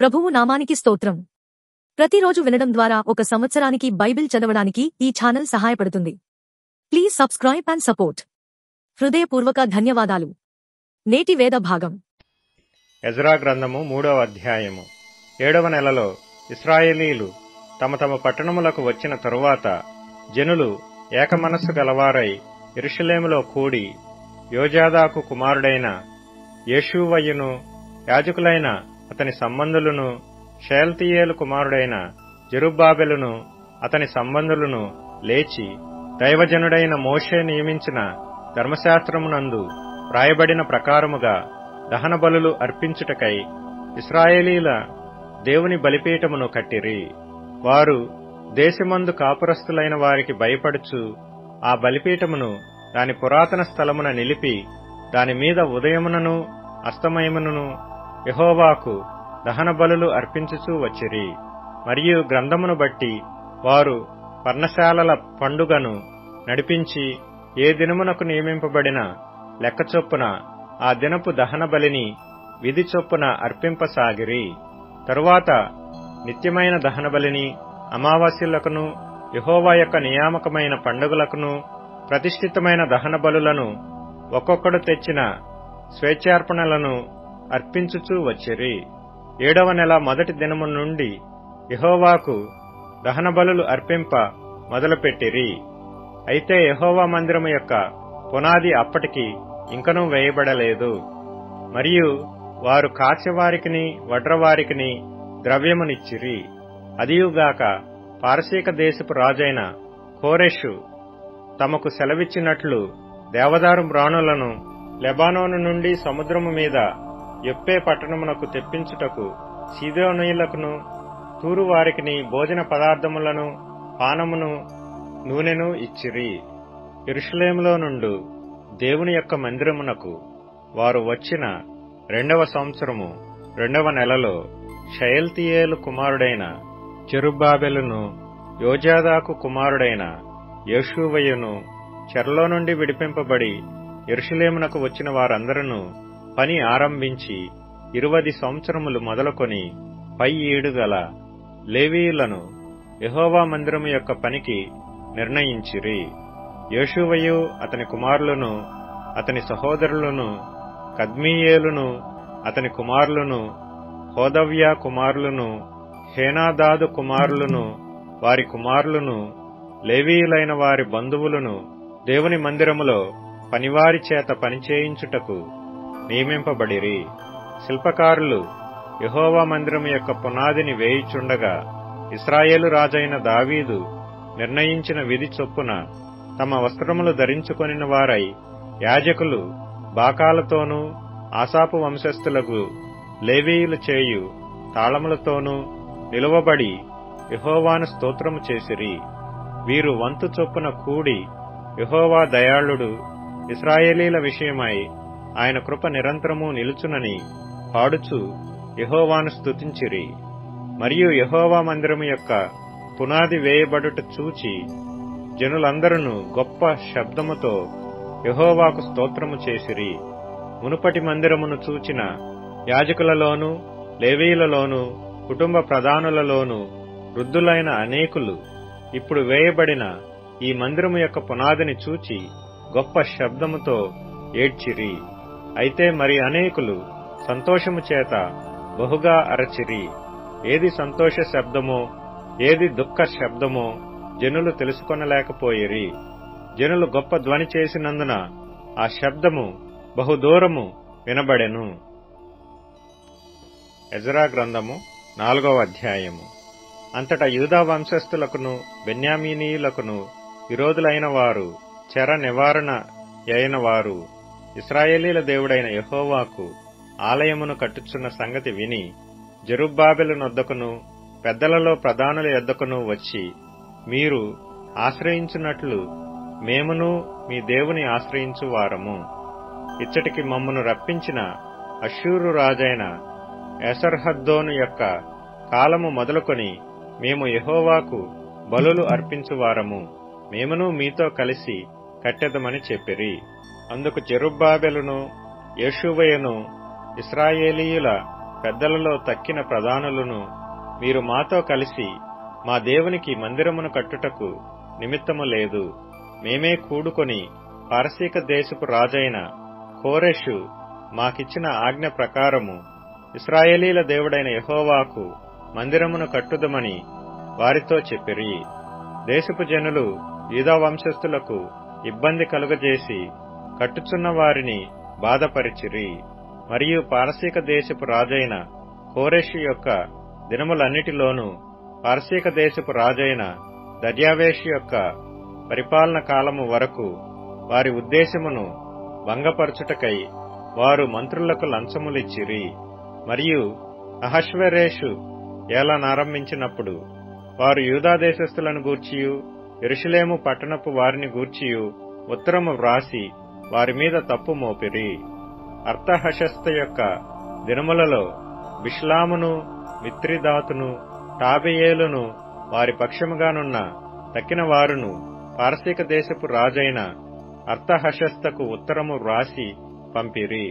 ప్రభువు నామానికి స్తోత్రం. ప్రతిరోజు వినడం ద్వారా ఒక సంవత్సరానికి బైబిల్ చదవడానికి ఈ ఛానల్ సహాయపడుతుంది. Please subscribe and support. హృదయపూర్వక ధన్యవాదాలు. నేటి వేద భాగం ఎజ్రా గ్రంథము 3వ అధ్యాయము. 7వ నెలలో ఇశ్రాయేలీలు తమ తమ పట్టణములకు వచ్చిన తరువాత జనులు ఏకమనస్సు గలవారై యెరూషలేములో కూడి యోజాదాకు కుమారుడైన యేషూవయును, యాజకులైన అతని సంబంధులను, షయల్తీయేలు కుమారుడైన జెరుబ్బాబెలును అతని సంబంధులను లేచి దైవజనుడైన మోషే నియమించిన ధర్మశాస్త్రమునందు వ్రాయబడిన ప్రకారముగా దహన బలులు అర్పించుటకై ఇశ్రాయేలీల దేవుని బలిపీఠమును కట్టిరి. వారు దేశమందు కాపురస్తులైన వారికి భయపడుచు ఆ బలిపీఠమును దాని పురాతన స్థలమున నిలిపి దాని మీద ఉదయమునను అస్తమయమునను యెహోవాకు దహన బలులు అర్పించుచూ వచ్చిరి. మరియు గ్రంథమును బట్టి వారు పర్ణశాలల పండుగను నడిపించి ఏ దినమునకు నియమింపబడిన లెక్క చొప్పున ఆ దినపు దహన బలిని విధి చొప్పున అర్పింపసాగిరి. తరువాత నిత్యమైన దహన బలిని, అమావాస్యలకును, యెహోవా యొక్క నియామకమైన పండుగలకును, ప్రతిష్ఠితమైన దహన బలులను, ఒక్కొక్కడు తెచ్చిన స్వేచ్ఛార్పణలను అర్పించుచూ వచ్చిరి. 7వ నెల మొదటి దినము నుండి యెహోవాకు దహన బలులు అర్పింప మొదలుపెట్టిరి. అయితే యెహోవా మందిరము యొక్క పునాది అప్పటికి ఇంకనూ వేయబడలేదు. మరియు వారు కాచెవారికిని వడ్రవారికిని ద్రవ్యమునిచ్చిరి. అదియుగాక పారసీక దేశపు రాజైన కోరెషు తమకు సెలవిచ్చినట్లు దేవదారు మ్రాణులను లెబానోను నుండి సముద్రము మీద యొప్పే పట్టణమునకు తెప్పించుటకు సీదోనీయులకును తూరు వారికిని భోజన పదార్థములను, పానమును, నూనెను ఇచ్చిరి. యెరూషలేములో నుండు దేవుని యొక్క మందిరమునకు వారు వచ్చిన 2వ సంవత్సరము 2వ నెలలో షయల్తీయేలు కుమారుడైన జెరుబ్బాబెలును, యోజాదాకు కుమారుడైన యేషూవయును చెరలో నుండి విడిపింపబడి యెరూషలేమునకు వచ్చిన వారందరూ పని ఆరంభించి 20 సంవత్సరములు మొదలుకొని పై ఏడుగల లేవీయులను యెహోవా మందిరము యొక్క పనికి నిర్ణయించిరి. యేషూవయు అతని కుమారులను, అతని సహోదరులను, కద్మీయేలును అతని కుమారులను, హోదవ్యా కుమారులను, హేనాదాదు కుమారులను, వారి కుమారులను, లేవీయులైన వారి బంధువులను దేవుని మందిరములో పనివారి చేత పనిచేయించుటకు నియమింపబడిరి. శిల్పకారులు యెహోవా మందిరము యొక్క పునాదిని వేయుచుండగా ఇశ్రాయేలు రాజైన దావీదు నిర్ణయించిన విధి చొప్పున తమ వస్త్రములు ధరించుకొనిన వారై యాజకులు బాకాలతోనూ ఆసాపు వంశస్థులకు లేవీయులు చేయు తాళములతోనూ నిలువబడి యెహోవాను స్తోత్రము చేసిరి. వీరు వంతు చొప్పున కూడి యెహోవా దయాళుడు, ఇశ్రాయేలీల విషయమై ఆయన కృప నిరంతరము నిలుచునని పాడుచు యెహోవాను స్తుతించిరి. మరియు యెహోవా మందిరము యొక్క పునాది వేయబడుట చూచి జనులందరూ గొప్ప శబ్దముతో యెహోవాకు స్తోత్రము చేసిరి. మునుపటి మందిరమును చూచిన యాజకులలోనూ లేవీయులలోనూ కుటుంబ ప్రధానులలోనూ వృద్ధులైన అనేకులు ఇప్పుడు వేయబడిన ఈ మందిరము యొక్క పునాదిని చూచి గొప్ప శబ్దముతో ఏడ్చిరి. అయితే మరి అనేకులు సంతోషము చేత బహుగా అరచిరి. ఏది సంతోష శబ్దమో ఏది దుఃఖ శబ్దమో జనులు తెలుసుకొనలేకపోయిరి. జనులు గొప్ప ధ్వని చేసినందున ఆ శబ్దము బహుదూరము వినబడెను. ఎజ్రా గ్రంథము 4వ అధ్యాయము. అంతటా యూదా వంశస్థులకును బెన్యామీనీయులకును విరోధులైన వారు, చెర నివారణ అయిన వారు ఇశ్రాయేలీల దేవుడైన యెహోవాకు ఆలయమును కట్టుచున్న సంగతి విని జెరుబ్బాబెలు నొద్దకును పెద్దలలో ప్రధానుల యొద్దకును వచ్చి, మీరు ఆశ్రయించున్నట్లు మేమును మీ దేవుని ఆశ్రయించు వారము. ఇచ్చటికి మమ్మను రప్పించిన అష్షూరు రాజైన ఎసర్హద్దోను యొక్క కాలము మొదలుకొని మేము యెహోవాకు బలులు అర్పించువారము. మేమును మీతో కలిసి కట్టెదమని చెప్పిరి. అందుకు జెరుబ్బాబెలును యేషూవయును ఇశ్రాయేలీయుల పెద్దలలో తక్కిన ప్రధానులను మీరు మాతో కలిసి మా దేవునికి మందిరమును కట్టుటకు నిమిత్తము లేదు, మేమే కూడుకొని పారసీక దేశపు రాజైన కోరెషు మాకిచ్చిన ఆజ్ఞ ప్రకారము ఇశ్రాయేలీల దేవుడైన యెహోవాకు మందిరమును కట్టుదమని వారితో చెప్పిరి. దేశపు జనులు యూదా వంశస్థులకు ఇబ్బంది కలుగజేసి కట్టుచున్న వారిని బాధపరిచిరి. మరియు పారసీక దేశపు రాజైన కోరెషు యొక్క దినములన్నిటిలోనూ పారసీక దేశపు రాజైన దర్యావేషు యొక్క పరిపాలన కాలము వరకు వారి ఉద్దేశమును భంగపరచుటకై వారు మంత్రులకు లంచములిచ్చిరి. మరియు అహష్వేరోషు ఏలనారంభించినప్పుడు వారు యూదా దేశస్థులను గూర్చియు యెరూషలేము పట్టణపు వారిని గూర్చియు ఉత్తరము వ్రాసి వారి మీద తప్పు మోపిరి. అర్తహషస్త యొక్క దినములలో బిష్లామును, మిత్రిదాతును, టాబెయేలును వారి పక్షముగానున్న తక్కిన వారును పారసీక దేశపు రాజైన అర్తహషస్తకు ఉత్తరము వ్రాసి పంపిరి.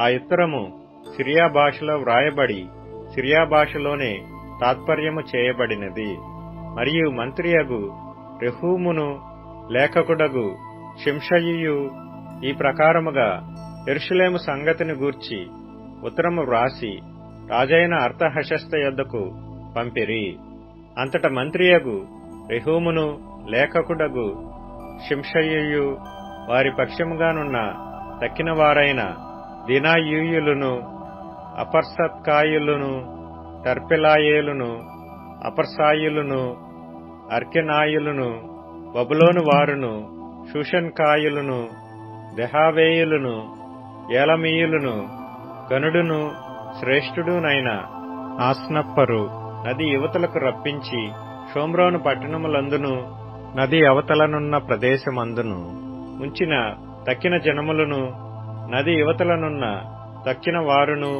ఆ ఉత్తరము సిరియా భాషలో వ్రాయబడి సిరియా భాషలోనే తాత్పర్యము చేయబడినది. మరియు మంత్రియగు రెహూమును లేఖకుడగు షింషయియు ఈ ప్రకారముగా యెరూషలేము సంగతిని గూర్చి ఉత్తరము వ్రాసి రాజైన అర్తహషస్త యొద్దకు పంపిరి. అంతట మంత్రియగు రెహూమును లేఖకుడగు షింషయియు వారి పక్షముగానున్న తక్కిన వారైన దినాయూయులను, అపర్సత్కాయులను, టర్పెలాయేలును, అపర్సాయులను, అర్కెనాయులను, బబులోను వారును, షూషన్కాయులను, దెహావేయులను, ఏలమీయులను, గనుడును శ్రేష్ఠుడునైన ఆస్నప్పరు నది యువతలకు రప్పించి షోమ్రోను పట్టణములందును నది అవతలనున్న ప్రదేశమందును ఉంచిన తక్కిన జనములను, నది యువతలనున్న తక్కిన వారును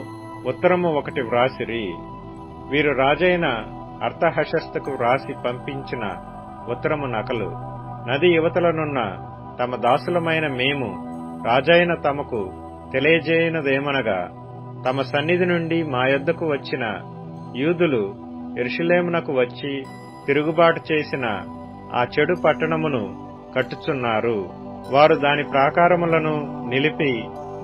ఉత్తరము ఒకటి వ్రాసిరి. వీరు రాజైన అర్తహషస్తకు వ్రాసి పంపించిన ఉత్తరము నకలు. నది యువతలనున్న తమ దాసులమైన మేము రాజైన తమకు తెలియజేయనదేమనగా, తమ సన్నిధి నుండి మా యొద్దకు వచ్చిన యూదులు యెరూషలేమునకు వచ్చి తిరుగుబాటు చేసిన ఆ చెడు పట్టణమును కట్టుచున్నారు. వారు దాని ప్రాకారములను నిలిపి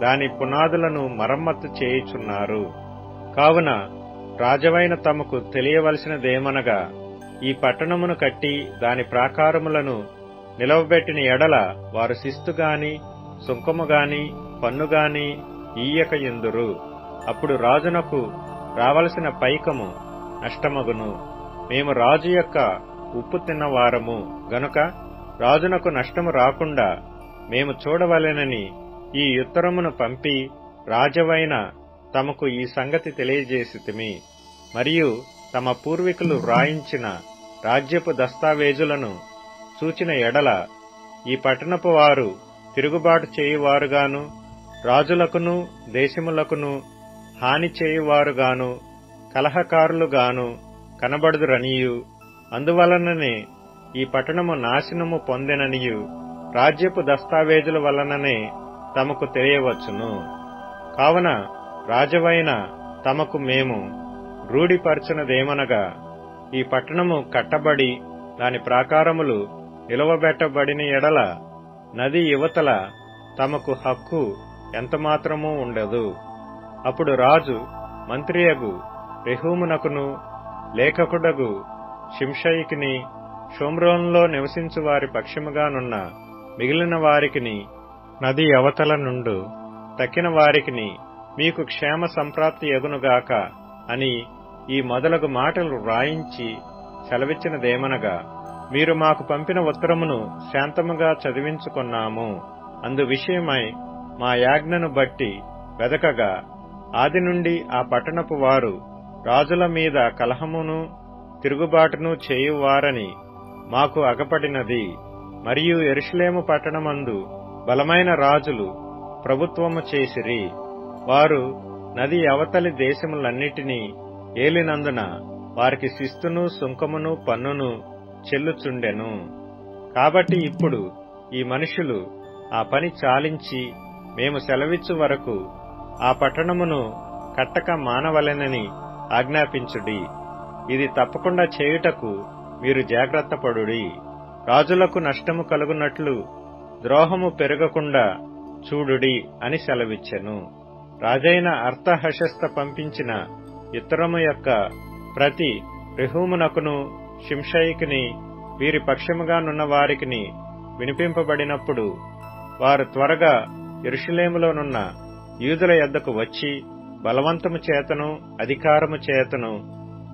దాని పునాదులను మరమ్మత్తు చేయుచున్నారు. కావున రాజవైన తమకు తెలియవలసినదేమనగా, ఈ పట్టణమును కట్టి దాని ప్రాకారములను నిలవబెట్టిన ఎడల వారు శిస్తుగాని సుంకముగాని పన్నుగాని ఈయకయుందురు. అప్పుడు రాజునకు రావలసిన పైకము నష్టమగును. మేము రాజు యొక్క ఉప్పు తిన్నవారము గనుక రాజునకు నష్టము రాకుండా మేము చూడవలెనని ఈ ఉత్తరమును పంపి రాజవైన తమకు ఈ సంగతి తెలియజేసితిమి. మరియు తమ పూర్వీకులు వ్రాయించిన రాజ్యపు దస్తావేజులను చూచిన ఎడల ఈ పట్టణపు వారు తిరుగుబాటు చేయువారుగాను రాజులకును దేశములకును హాని చేయువారుగాను కలహకారులుగాను కనబడుదురనియు, అందువలననే ఈ పట్టణము నాశనము పొందెననియు రాజ్యపు దస్తావేజుల వలననే తమకు తెలియవచ్చును. కావున రాజవైన తమకు మేము రూఢిపరచునదేమనగా, ఈ పట్టణము కట్టబడి దాని ప్రాకారములు నిలవబెట్టబడిన ఎడల నది యువతల తమకు హక్కు ఎంతమాత్రమూ ఉండదు. అప్పుడు రాజు మంత్రియగు రెహూమునకును లేఖకుడగు షింషయికిని షోమ్రోనులో నివసించు వారి పక్షముగానున్న మిగిలిన వారికిని నది అవతల నుండు తక్కిన వారికిని మీకు క్షేమ సంప్రాప్తి యగునుగాక అని ఈ మొదలగు మాటలు వ్రాయించి సెలవిచ్చినదేమనగా, మీరు మాకు పంపిన ఉత్తరమును శాంతముగా చదివించుకొన్నాము. అందు విషయమై మా యాజ్ఞను బట్టి వెదకగా ఆది నుండి ఆ పట్టణపు వారు రాజుల మీద కలహమును తిరుగుబాటును చేయువారని మాకు అగపడినది. మరియు యెరూషలేము పట్టణమందు బలమైన రాజులు ప్రభుత్వము చేసిరి. వారు నది అవతలి దేశములన్నిటినీ ఏలినందున వారికి శిస్తును సుంకమును పన్నును చెల్లుచుండెను. కాబట్టి ఇప్పుడు ఈ మనుషులు ఆ పని చాలించి మేము సెలవిచ్చు వరకు ఆ పట్టణమును కట్టక మానవలెనని ఆజ్ఞాపించుడి. ఇది తప్పకుండా చేయుటకు మీరు జాగ్రత్తపడుడి. రాజులకు నష్టము కలుగునట్లు ద్రోహము పెరగకుండా చూడుడి అని సెలవిచ్చెను. రాజైన అర్తహషస్త పంపించిన ఉత్తరము యొక్క ప్రతి రెహూమునకును షింషయికిని వీరి పక్షముగానున్న వారికిని వినిపింపబడినప్పుడు వారు త్వరగా యెరూషలేములోనున్న యూదుల యొద్దకు వచ్చి బలవంతము చేతను అధికారము చేతను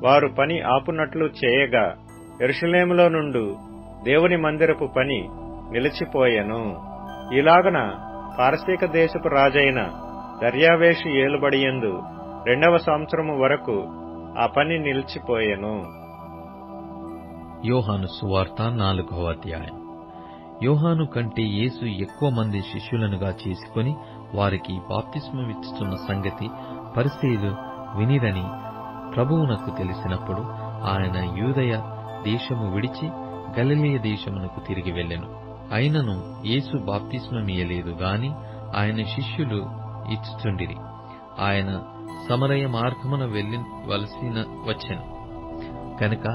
వారు పని ఆపునట్లు చేయగా యెరూషలేములో నుండు దేవుని మందిరపు పని నిలిచిపోయెను. ఇలాగన పారసీక దేశపు రాజైన దర్యావేషు ఏలుబడియందు 2వ సంవత్సరము వరకు ఆ పని నిలిచిపోయెను. యోహాను సువార్త 4వ అధ్యాయం. యోహాను కంటే యేసు ఎక్కువ మంది శిష్యులనుగా చేసుకుని వారికి బాప్తిస్మమిచ్చుతున్న సంగతి పరిసయ్యులు వినిరని ప్రభువునకు తెలిసినప్పుడు ఆయన యూదయ దేశము విడిచి గలిలయ దేశమునకు తిరిగి వెళ్ళెను. అయినను యేసు బాప్తిస్మమియ్యలేదు గాని ఆయన శిష్యులు ఇచ్చుచుండిరి. ఆయన సమరయ మార్గమున వెళ్ళవలసిన వచ్చెను కనుక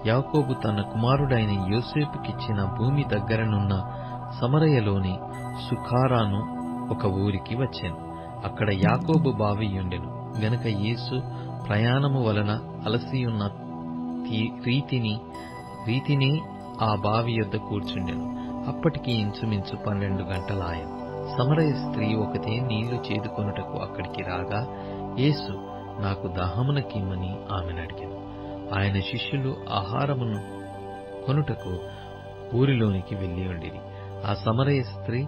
యాకోబు తన కుమారుడైన యోసేపుకిచ్చిన భూమి దగ్గరనున్న సమరయలోని సుఖారాను ఒక ఊరికి వచ్చెను. అక్కడ యాకోబు బావియుండెను గనుక యేసు ప్రయాణము వలన అలసియున్న రీతిని ఆ బావి యొద్ద కూర్చుండెను. అప్పటికి ఇంచుమించు 12 గంటలాయెను. సమరయ స్త్రీ ఒకతే నీళ్లు చేదుకొనుటకు అక్కడికి రాగా యేసు నాకు దాహమునకిమ్మని ఆమెను అడిగెను. ఆయన శిష్యులు ఆహారమును కొనుటకు ఊరిలోనికి వెళ్ళియుండిరి. ఆ సమరయ స్త్రీ,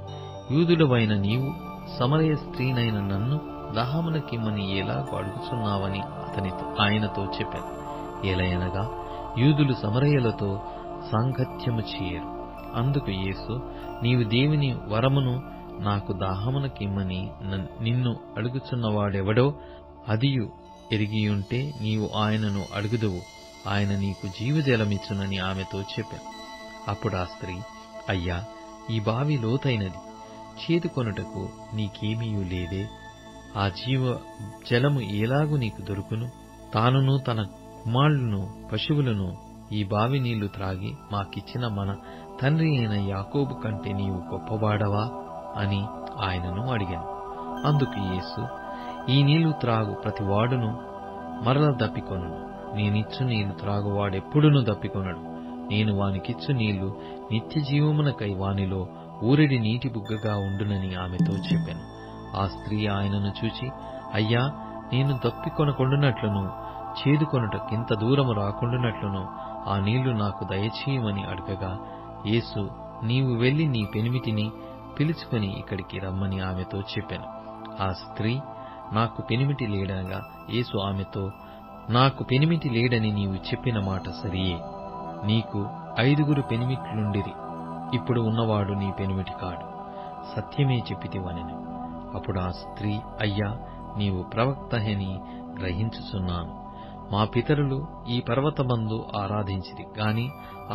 యూదుడవైన నీవు సమరయ స్త్రీనైన నన్ను దాహమునకిమ్మని ఎలాగూ అడుగుచున్నావని ఆయనతో చెప్పాను. ఏలయనగా యూదులు సమరయులతో సాంగత్యము చేయరు. అందుకు యేసు, నీవు దేవుని వరమును నాకు దాహమునకిమ్మని నిన్ను అడుగుచున్నవాడెవడో అదియు ఎరిగియుంటే నీవు ఆయనను అడుగుదువు, ఆయన నీకు జీవజలమిచ్చునని ఆమెతో చెప్పాను. అప్పుడు ఆ స్త్రీ, అయ్యా, ఈ బావి లోతైనది, చేదుకొనుటకు నీకేమీయూ లేదే. ఆ జీవ జలము ఎలాగు నీకు దొరుకును? తానును తన కుమారులను పశువులను ఈ బావి నీళ్లు త్రాగి మాకిచ్చిన మన తండ్రి అయిన యాకోబు కంటే నీవు గొప్పవాడవా అని ఆయనను అడిగాను. అందుకు యేసు, ఈ నీళ్లు త్రాగు ప్రతివాడును మరల దప్పికొనును. నేనిచ్చు నీళ్లు త్రాగువాడెప్పుడునూ దప్పికొనడు. నేను వానికిచ్చు నీళ్లు నిత్య జీవమునకై వానిలో ఊరెడి నీటి బుగ్గగా ఉండునని ఆమెతో చెప్పాను. ఆ స్త్రీ ఆయనను చూచి, అయ్యా, నేను దప్పికొనకుండునట్లును చేదుకొనుటకింత దూరము రాకుండునట్లును ఆ నీళ్లు నాకు దయచేయమని అడగగా యేసు, నీవు వెళ్లి నీ పెనిమిటిని పిలుచుకొని ఇక్కడికి రమ్మని ఆమెతో చెప్పాను. ఆ స్త్రీ, నాకు పెనిమిటి లేడనగా యేసు ఆమెతో, నాకు పెనిమిటి లేడని నీవు చెప్పిన మాట సరియే. నీకు 5 పెనిమిట్లుండిరి, ఇప్పుడు ఉన్నవాడు నీ పెనిమిటి కాడు. సత్యమే చెప్పితివనెను. అప్పుడు ఆ స్త్రీ, అయ్యా, నీవు ప్రవక్తహని గ్రహించుచున్నాను. మా పితరులు ఈ పర్వతమందు ఆరాధించిరి గాని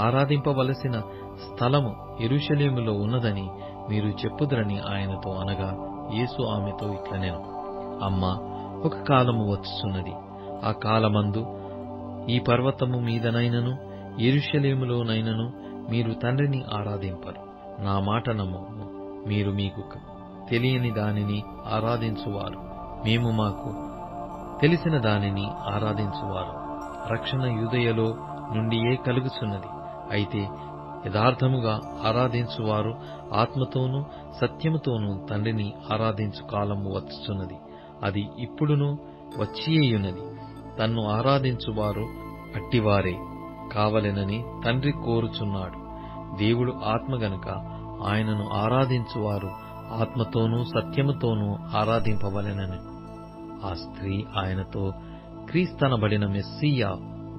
ఆరాధింపవలసిన స్థలము యెరూషలేములో ఉన్నదని మీరు చెప్పుదురని ఆయనతో అనగా యేసు ఆమెతో ఇట్లనెను, అమ్మా, ఒక కాలము వచ్చుచున్నది, ఆ కాలమందు ఈ పర్వతము మీదనైనను యెరూషలేములోనైనను మీరు తండ్రిని ఆరాధింపరు. నా మాట నమ్ముము. మీరు మీకు తెలియని దానిని ఆరాధించువారు, మేము మాకు తెలిసిన దానిని ఆరాధించువారు. రక్షణ యూదయలో నుండియే కలుగుచున్నది. అయితే యథార్థముగా ఆరాధించువారు ఆత్మతోనూ సత్యముతోనూ తండ్రిని ఆరాధించు కాలము వచ్చుచున్నది, అది ఇప్పుడును వచ్చియేయున్నది. తన్ను ఆరాధించువారు అట్టివారే కావలెనని తండ్రి కోరుచున్నాడు. దేవుడు ఆత్మ గనుక ఆయనను ఆరాధించువారు ఆత్మతోనూ సత్యముతోనూ ఆరాధింపవలెనని. ఆ స్త్రీ ఆయనతో, క్రీస్తనబడిన మెస్సీయా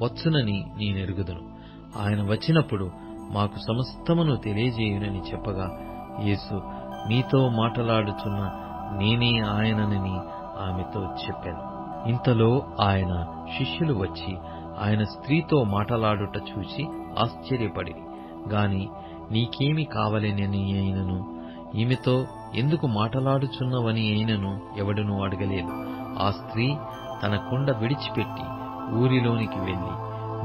వచ్చునని నేనెరుగుదును. ఆయన వచ్చినప్పుడు మాకు సమస్తమును తెలియజేయునని చెప్పగా యేసు, మీతో మాటలాడుచున్న నేనే ఆయననని ఆమెతో చెప్పాను. ఇంతలో ఆయన శిష్యులు వచ్చి ఆయన స్త్రీతో మాటలాడుట చూచి ఆశ్చర్యపడిరి గాని నీకేమి కావలెనని అయినను ఈమెతో ఎందుకు మాటలాడుచున్నవని అయినను ఎవడునూ అడగలేదు. ఆ స్త్రీ తన కుండ విడిచిపెట్టి ఊరిలోనికి వెళ్లి,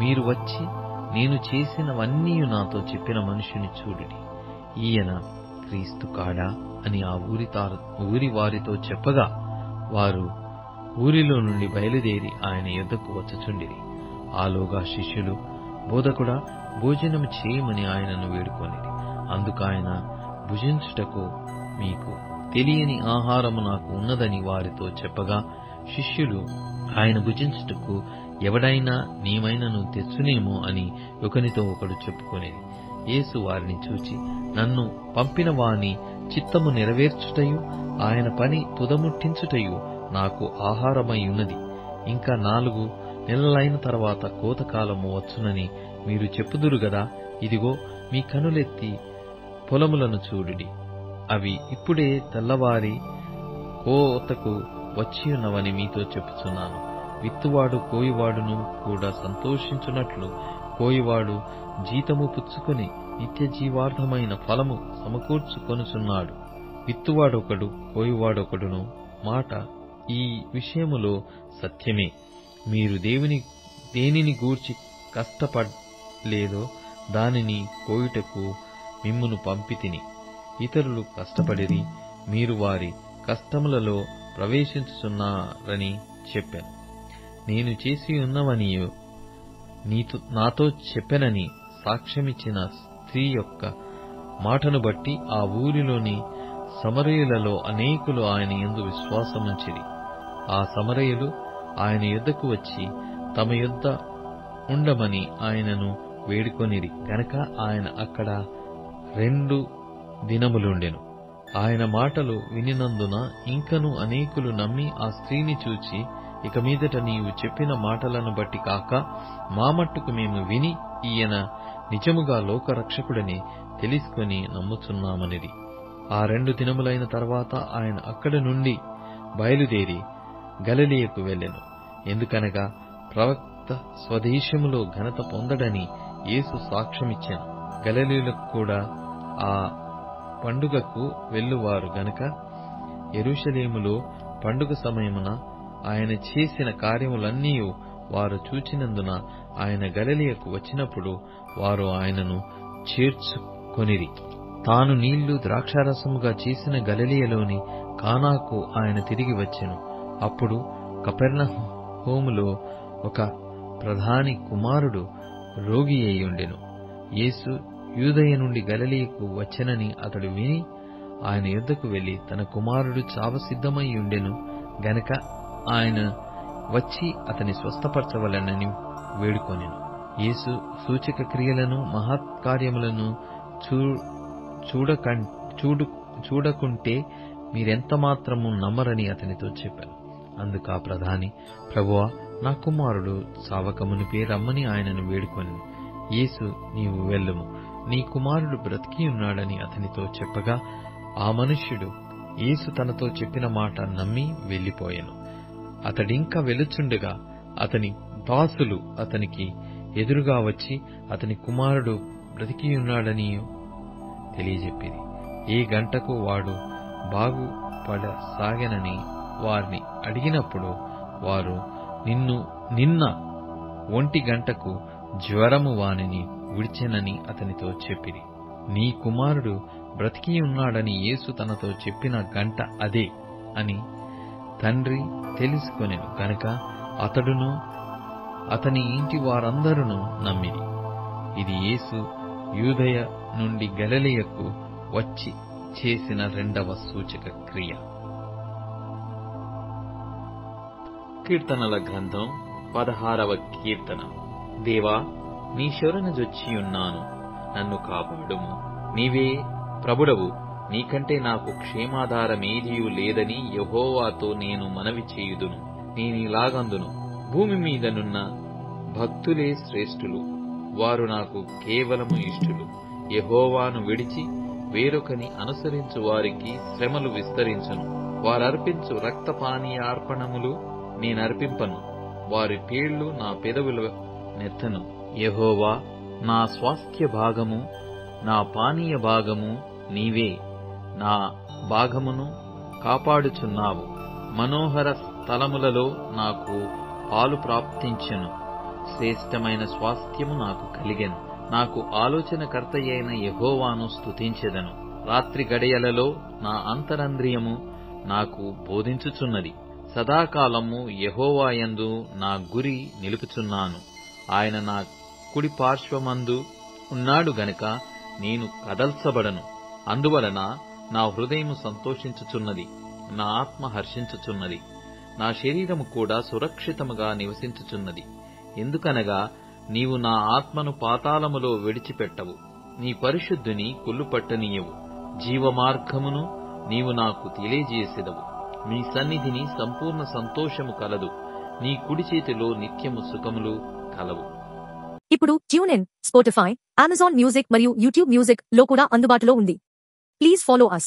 మీరు వచ్చి నేను చేసినవన్నీ నాతో చెప్పిన మనుషుని చూడుడి, ఈయన క్రీస్తు కాడా అని ఆ ఊరి వారితో చెప్పగా, వారు ఊరిలో నుండి బయలుదేరి ఆయన యొద్దకు వచ్చుచుండిరి. ఆలోగా శిష్యులు, బోధకుడా, భోజనము చేయమని ఆయనను వేడుకొనిరి. అందుకాయన, భుజించుటకు మీకు తెలియని ఆహారము నాకు ఉన్నదని వారితో చెప్పగా, శిష్యులు ఆయన భుజించుటకు ఎవడైనా నీమైనను తెచ్చునేమో అని ఒకనితో ఒకడు చెప్పుకొనేది. యేసు వారిని చూచి, నన్ను పంపిన వాని చిత్తము నెరవేర్చుటయు ఆయన పని తుదముట్టించుటయు నాకు ఆహారమై ఉన్నది. ఇంకా 4 నెలలైన తర్వాత కోతకాలము వచ్చునని మీరు చెప్పుదురు గదా. ఇదిగో, మీ కనులెత్తి పొలములను చూడుడి, అవి ఇప్పుడే తెల్లవారి కోతకు వచ్చియున్నవని మీతో చెప్పుచున్నాను. విత్తువాడు కోయివాడును కూడా సంతోషించున్నట్లు కోయివాడు జీతము పుచ్చుకొని నిత్య జీవార్థమైన ఫలము సమకూర్చుకొనుచున్నాడు. విత్తువాడొకడు కోయివాడొకడును మాట ఈ విషయములో సత్యమే. మీరు దేనిని గూర్చి కష్టపడలేదో దానిని కోయుటకు మిమ్మును పంపితిని. ఇతరులు కష్టపడిరి, మీరు వారి కష్టములలో ప్రవేశించుచున్నారని చెప్పాను. నేను చేసి ఉన్నవనియు నాతో చెప్పెనని సాక్ష్యమిచ్చిన స్త్రీ యొక్క మాటను బట్టి ఆ ఊరిలోని సమరయులలో అనేకులు ఆయన యందు విశ్వాసముంచిరి. ఆ సమరయులు ఆయన యొద్దకు వచ్చి తమ యొద్ద ఉండమని ఆయనను వేడుకొనిరి గనక ఆయన అక్కడ 2 దినములుండెను. ఆయన మాటలు వినినందున ఇంకను అనేకులు నమ్మి ఆ స్త్రీని చూచి, ఇక మీదట నీవు చెప్పిన మాటలను బట్టి కాక మా మట్టుకు మేము విని ఈయన నిజముగా లోకరక్షకుడని తెలుసుకొని నమ్ముచున్నామనిది. ఆ 2 దినములైన తర్వాత ఆయన అక్కడి నుండి బయలుదేరి గలిలయకు వెళ్ళెను. ఎందుకనగా ప్రవక్త స్వదేశములో ఘనత పొందడని యేసు సాక్ష్యమిచ్చెను. గలిలయులకు కూడా ఆ పండుగకు వెళ్ళువారు గనుక యెరూషలేములో పండుగ సమయమున ఆయన చేసిన కార్యములన్నీ వారు చూచినందున ఆయన గలిలయకు వచ్చినప్పుడు వారు ఆయనను చేర్చుకొనిరి. తాను నీళ్లు ద్రాక్షారసముగా చేసిన గలిలయలోని కానాకు ఆయన తిరిగి వచ్చెను. అప్పుడు కపెర్నహూములో ఒక ప్రధాని కుమారుడు రోగి అయ్యుండెను. యేసు యూదయ నుండి గలిలయకు వచ్చెనని అతడు విని ఆయన యొద్దకు వెళ్లి, తన కుమారుడు చావసిద్ధమై ఉండెను గనక ఆయన వచ్చి అతని స్వస్థపరచవలెనని వేడుకొనెను. యేసు సూచక క్రియలను మహత్కార్యములను చూడకుంటే మీరెంత మాత్రము నమ్మరని అతనితో చెప్పాను. అందుకా ప్రధాని, ప్రభువా, నా కుమారుడు చావకమునిపే రమ్మని ఆయనను వేడుకొనెను. యేసు, నీవు వెళ్ళుము, నీ కుమారుడు బ్రతికియున్నాడని అతనితో చెప్పగా, ఆ మనుష్యుడు యేసు తనతో చెప్పిన మాట నమ్మి వెళ్లిపోయెను. అతడింకా వెలుచుండగా అతని దాసులు అతనికి ఎదురుగా వచ్చి అతని కుమారుడు బ్రతికియున్నాడని తెలియజెప్పిరి. ఏ గంటకు వాడు బాగుపడసాగెనని వారిని అడిగినప్పుడు వారు, నిన్న 1 గంటకు జ్వరము వానిని విడిచెనని అతనితో చెప్పిరి. నీ కుమారుడు బ్రతికియున్నాడని యేసు తనతో చెప్పిన గంట అదే అని తండ్రి తెలుసుకొనెను గనుక అతడును అతని ఇంటి వారందరూ నమ్మిరి. ఇది యేసు యూదయ నుండి గలిలయకు వచ్చి చేసిన 2వ సూచక క్రియ. కీర్తనల గ్రంథం 16వ కీర్తన. దేవా, నీ శరణుజొచ్చియున్నాను, నన్ను కాపాడుము. నీవే ప్రభుడవు, నీకంటే నాకు క్షేమాధారమేదియూ లేదని యెహోవాతో నేను మనవి చేయుదును. నేనిలాగందును, భూమి మీదనున్న భక్తులే శ్రేష్ఠులు, వారు నాకు కేవలము ఇష్టులు. యెహోవాను విడిచి వేరొకని అనుసరించు వారికి శ్రమలు విస్తరించును. వారర్పించు రక్తపానీయార్పణములు నేనర్పింపను, వారి పేళ్లు నా పెదవుల నెత్తను. యెహోవా నా స్వాస్థ్య భాగము, నా పానీయ భాగము నీవే. నా భాగమును కాపాడుచున్నావు. మనోహర స్థలములలో నాకు పాలు ప్రాప్తించెను. శ్రేష్టమైన స్వాస్థ్యము నాకు కలిగెను. నాకు ఆలోచనకర్తయైన యెహోవాను స్తుతించెదను. రాత్రి గడియలలో నా అంతరంద్రియము నాకు బోధించుచున్నది. సదాకాలము యెహోవాయందు నా గురి నిలుపుచున్నాను. ఆయన నా కుడి పార్శ్వమందు ఉన్నాడు గనుక నేను కదల్చబడను. అందువలన నా హృదయము సంతోషించుచున్నది, నా ఆత్మ హర్షించుచున్నది. నా శరీరము కూడా సురక్షితముగా నివసించుచున్నది. ఎందుకనగా నీవు నా ఆత్మను పాతాళములో విడిచిపెట్టవు, నీ పరిశుద్ధుని కుళ్ళుపట్టనీయవు. జీవమార్గమును నీవు నాకు తెలియజేసెదవు. నీ సన్నిధిని సంపూర్ణ సంతోషము కలదు. నీ కుడి చేతిలో నిత్యము సుఖములు కలవు. ఇప్పుడు tune in, Spotify, Amazon music మరియు యూట్యూబ్ మ్యూజిక్ లో కూడా అందుబాటులో ఉంది. Please follow us.